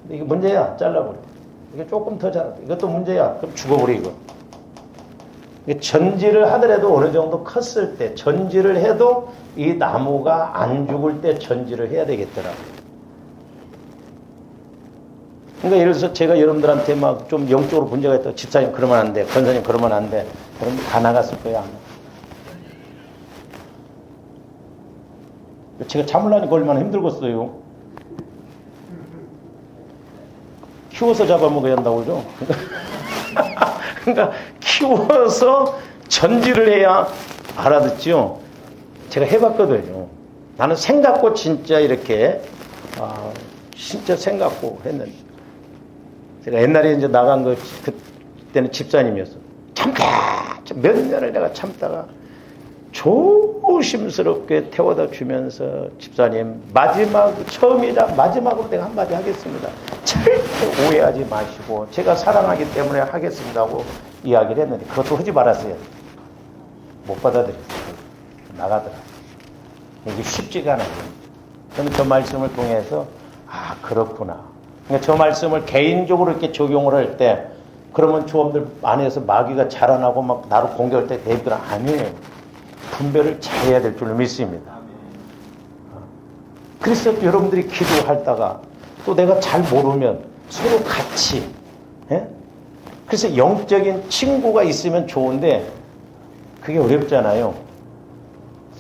Speaker 1: 근데 이게 문제야. 잘라버려. 이게 조금 더 자라. 이것도 문제야. 그럼 죽어버려 이거. 전지를 하더라도 어느 정도 컸을 때 전지를 해도 이 나무가 안 죽을 때 전지를 해야 되겠더라고요. 그러니까 예를 들어서 제가 여러분들한테 막 좀 영적으로 문제가 있다. 집사님 그러면 안 돼. 권사님 그러면 안 돼. 그럼 다 나갔을 거야. 제가 참으려니까 얼마나 힘들겠어요. 키워서 잡아먹어야 한다고 그러죠. 그러니까 키워서 전지를 해야 알아듣죠. 제가 해봤거든요. 나는 생각고 진짜 이렇게 진짜 생각고 했는데 제가 옛날에 이제 나간 거 그때는 집사님이었어. 몇 년을 내가 참다가 조심스럽게 태워다 주면서 집사님 처음이자 마지막으로 내가 한마디 하겠습니다. 절대 오해하지 마시고 제가 사랑하기 때문에 하겠습니다 하고 이야기를 했는데 그것도 하지 말았어요. 못 받아들였어요. 나가더라. 이게 쉽지가 않아요. 저는 저 말씀을 통해서 그렇구나. 그러니까 저 말씀을 개인적으로 이렇게 적용을 할 때 그러면 조원들 안에서 마귀가 자라나고 막 나를 공격할 때 대입들은 아니에요. 분별을 잘해야 될 줄로 믿습니다. 그래서 여러분들이 기도하다가 또 내가 잘 모르면 서로 같이 그래서 영적인 친구가 있으면 좋은데 그게 어렵잖아요.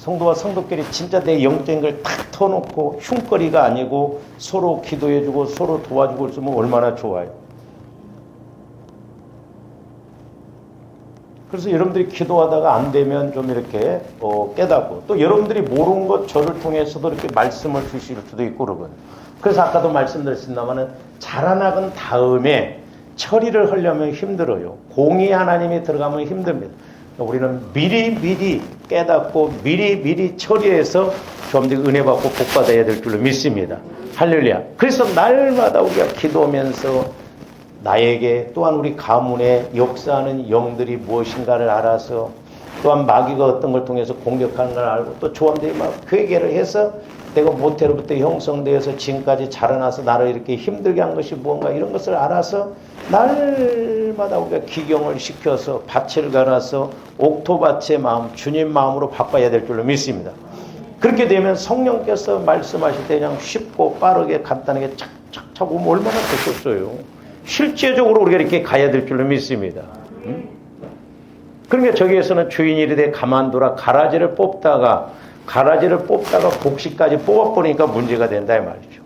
Speaker 1: 성도와 성도끼리 진짜 내 영적인 걸 탁 터놓고 흉거리가 아니고 서로 기도해주고 서로 도와주고 있으면 얼마나 좋아요. 그래서 여러분들이 기도하다가 안 되면 좀 이렇게 깨닫고, 또 여러분들이 모르는 것 저를 통해서도 이렇게 말씀을 주실 수도 있고 그러거든요. 그래서 아까도 말씀드렸습니다만은 자라나간 다음에 처리를 하려면 힘들어요. 공의 하나님이 들어가면 힘듭니다. 우리는 미리 깨닫고 미리 처리해서 좀 더 은혜 받고 복 받아야 될 줄로 믿습니다. 할렐루야. 그래서 날마다 우리가 기도하면서 나에게 또한 우리 가문에 역사하는 영들이 무엇인가를 알아서, 또한 마귀가 어떤 걸 통해서 공격하는 걸 알고, 또 조언들이 막 회개를 해서 내가 모태로부터 형성되어서 지금까지 자라나서 나를 이렇게 힘들게 한 것이 무언가, 이런 것을 알아서 날마다 우리가 기경을 시켜서 밭을 갈아서 옥토밭의 마음, 주님 마음으로 바꿔야 될 줄로 믿습니다. 그렇게 되면 성령께서 말씀하실 때 그냥 쉽고 빠르게 간단하게 착착착 오면 얼마나 좋겠어요. 실제적으로 우리가 이렇게 가야 될 줄로 믿습니다. 그러니까 저기에서는 주인이 이르되 가만두라, 가라지를 뽑다가 곡식까지 뽑아버리니까 문제가 된다 이 말이죠.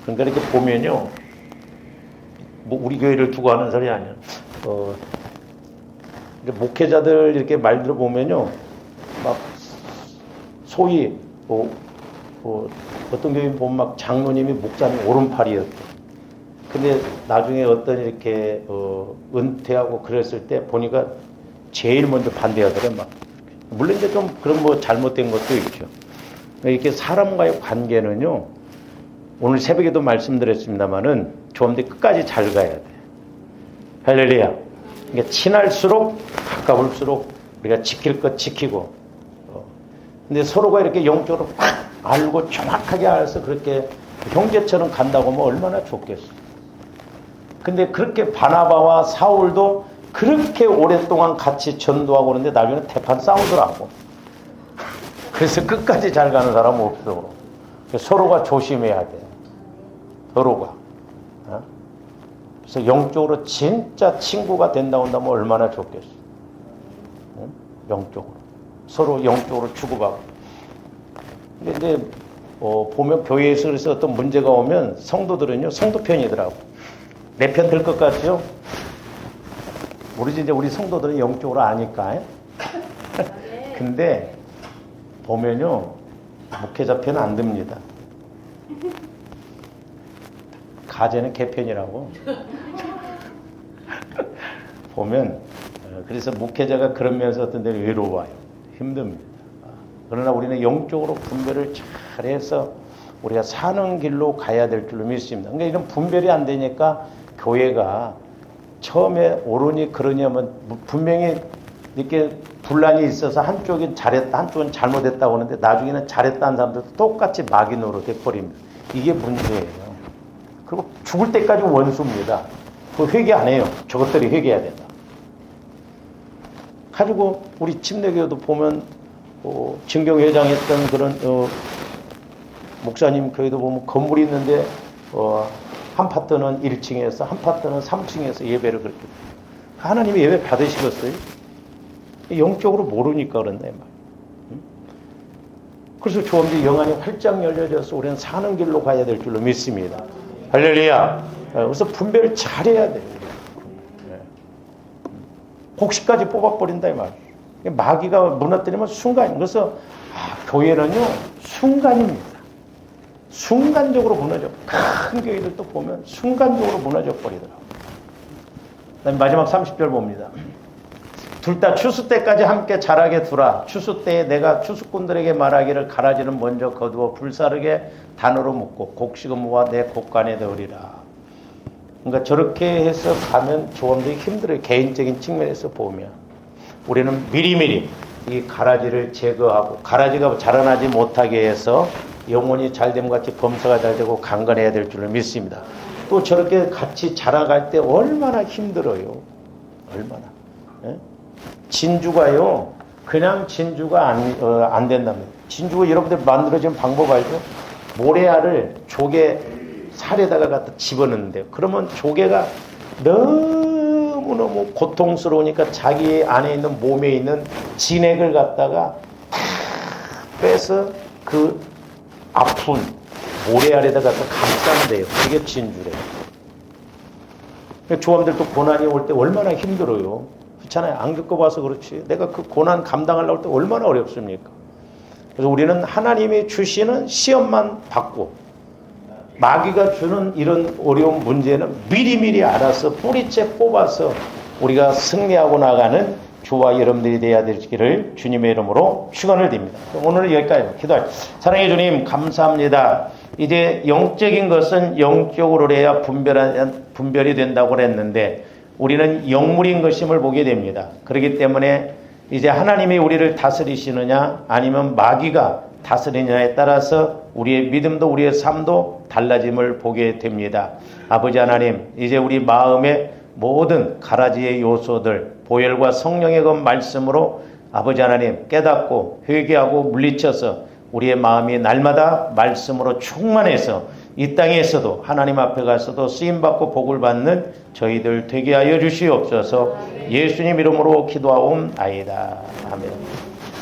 Speaker 1: 그러니까 이렇게 보면요, 뭐 우리 교회를 두고 하는 소리 아니야. 목회자들 이렇게 말 들어보면요, 막 소위 어떤 교회 보면 막 장로님이 목사님 오른팔이었대. 근데 나중에 어떤 이렇게 은퇴하고 그랬을 때 보니까 제일 먼저 반대하더래 막. 물론 이제 좀 그런 뭐 잘못된 것도 있죠. 이렇게 사람과의 관계는요, 오늘 새벽에도 말씀드렸습니다만은 좀 더 끝까지 잘 가야 돼. 할렐루야. 그러니까 친할수록 가까울수록 우리가 지킬 것 지키고. 근데 서로가 이렇게 영적으로 팍 알고 정확하게 알아서 그렇게 형제처럼 간다고 하면 얼마나 좋겠어. 근데 그렇게 바나바와 사울도 그렇게 오랫동안 같이 전도하고 그러는데 나중에 대판 싸우더라고. 그래서 끝까지 잘 가는 사람은 없어. 서로가 조심해야 돼. 서로가. 그래서 영적으로 진짜 친구가 된다고 한다면 얼마나 좋겠어. 영적으로. 서로 영적으로 주고받고. 근데 보면 교회에서 그래서 어떤 문제가 오면 성도들은요, 성도 편이더라고. 내 편 들 것 같죠? 모르지, 이제 우리 성도들은 영적으로 아니까. 근데 보면요, 목회자 편 안 듭니다. 가제는 개편이라고. 보면, 그래서 목회자가 그런 면에서 어떤 데는 외로워요. 힘듭니다. 그러나 우리는 영적으로 분별을 잘해서 우리가 사는 길로 가야 될 줄로 믿습니다. 그러니까 이런 분별이 안 되니까 교회가 처음에 옳으니 그러냐면 분명히 이렇게 분란이 있어서 한쪽이 잘했다, 한쪽은 잘못했다고 하는데 나중에는 잘했다는 사람들도 똑같이 마귀노로 돼버립니다. 이게 문제예요. 그리고 죽을 때까지 원수입니다. 그 회개 안 해요. 저것들이 회개해야 된다. 가지고 우리 침례교도 보면 증경회장 했던 그런 목사님 교회도 보면 건물이 있는데 한 파트는 1층에서 한 파트는 3층에서 예배를 그렇게 하나님이 예배 받으시겠어요? 영적으로 모르니까 그런다 이 말. 그래서 조금더 영안이 활짝 열려져서 우리는 사는 길로 가야 될 줄로 믿습니다. 할렐루야. 그래서 분별을 잘해야 돼요. 곡식까지 뽑아버린다 이 말. 마귀가 무너뜨리면 순간. 그래서 교회는요, 순간입니다. 순간적으로 무너져. 큰 교회들도 보면 순간적으로 무너져 버리더라고요. 마지막 30절 봅니다. 둘 다 추수 때까지 함께 자라게 두라. 추수 때에 내가 추수꾼들에게 말하기를 가라지는 먼저 거두어 불사르게 단으로 묶고 곡식은 모아 내 곡간에 넣으리라. 그러니까 저렇게 해서 가면 조언들이 힘들어요. 개인적인 측면에서 보면. 우리는 미리미리 이 가라지를 제거하고 가라지가 자라나지 못하게 해서 영혼이 잘됨과 같이 범사가 잘 되고 강건해야 될 줄을 믿습니다. 또 저렇게 같이 자라갈 때 얼마나 힘들어요. 얼마나. 예? 진주가요, 그냥 진주가 안 된답니다. 진주가 여러분들 만들어지는 방법 알죠? 모래알을 조개 살에다가 갖다 집어넣는데요. 그러면 조개가 너무 너무너무 고통스러우니까 자기 안에 있는 몸에 있는 진액을 갖다가 다 빼서 그 아픈 모래 아래다 갖다 감싼대요. 그게 진주래요. 조함들도 고난이 올 때 얼마나 힘들어요. 그렇잖아요. 안 겪어봐서 그렇지. 내가 그 고난 감당하려고 할 때 얼마나 어렵습니까? 그래서 우리는 하나님이 주시는 시험만 받고 마귀가 주는 이런 어려운 문제는 미리미리 알아서 뿌리째 뽑아서 우리가 승리하고 나가는 저와 여러분들이 되어야 되기를 주님의 이름으로 축원을 드립니다. 오늘은 여기까지 기도할게요. 사랑해 주님 감사합니다. 이제 영적인 것은 영적으로 해야 분별이 된다고 그랬는데 우리는 영물인 것임을 보게 됩니다. 그렇기 때문에 이제 하나님이 우리를 다스리시느냐 아니면 마귀가 다스리느냐에 따라서 우리의 믿음도 우리의 삶도 달라짐을 보게 됩니다. 아버지 하나님, 이제 우리 마음의 모든 가라지의 요소들 보혈과 성령의 그 말씀으로 아버지 하나님 깨닫고 회개하고 물리쳐서 우리의 마음이 날마다 말씀으로 충만해서 이 땅에서도 하나님 앞에 가서도 쓰임받고 복을 받는 저희들 되게 하여 주시옵소서. 예수님 이름으로 기도하옵나이다. 아멘.